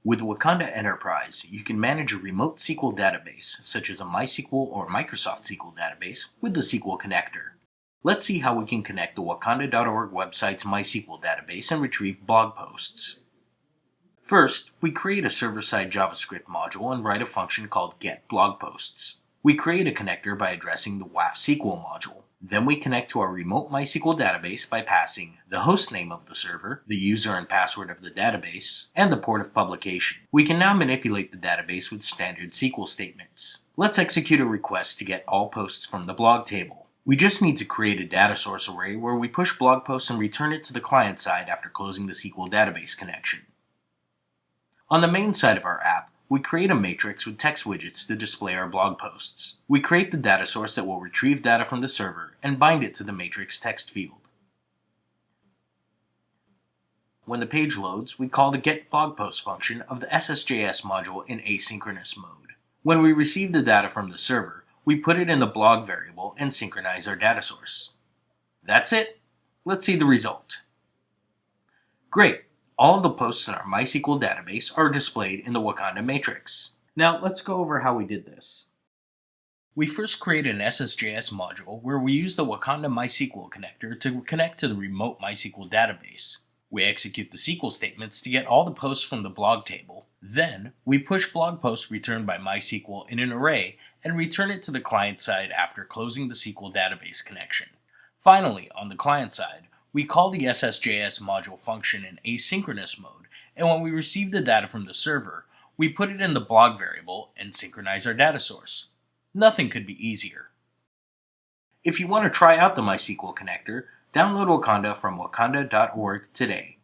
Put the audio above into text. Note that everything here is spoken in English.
With Wakanda Enterprise, you can manage a remote SQL database, such as a MySQL or Microsoft SQL database, with the SQL Connector. Let's see how we can connect the Wakanda.org website's MySQL database and retrieve blog posts. First, we create a server-side JavaScript module and write a function called getBlogPosts. We create a connector by addressing the WAF-SQL module. Then we connect to our remote MySQL database by passing the hostname of the server, the user and password of the database, and the port of publication. We can now manipulate the database with standard SQL statements. Let's execute a request to get all posts from the blog table. We just need to create a data source array where we push blog posts and return it to the client side after closing the SQL database connection. On the main side of our app, we create a matrix with text widgets to display our blog posts. We create the data source that will retrieve data from the server and bind it to the matrix text field. When the page loads, we call the getBlogPost function of the SSJS module in asynchronous mode. When we receive the data from the server, we put it in the blog variable and synchronize our data source. That's it. Let's see the result. Great. All of the posts in our MySQL database are displayed in the Wakanda matrix. Now let's go over how we did this. We first created an SSJS module where we use the Wakanda MySQL connector to connect to the remote MySQL database. We execute the SQL statements to get all the posts from the blog table. Then, we push blog posts returned by MySQL in an array and return it to the client side after closing the SQL database connection. Finally, on the client side, we call the SSJS module function in asynchronous mode, and when we receive the data from the server, we put it in the blog variable and synchronize our data source. Nothing could be easier. If you want to try out the MySQL connector, download Wakanda from wakanda.org today.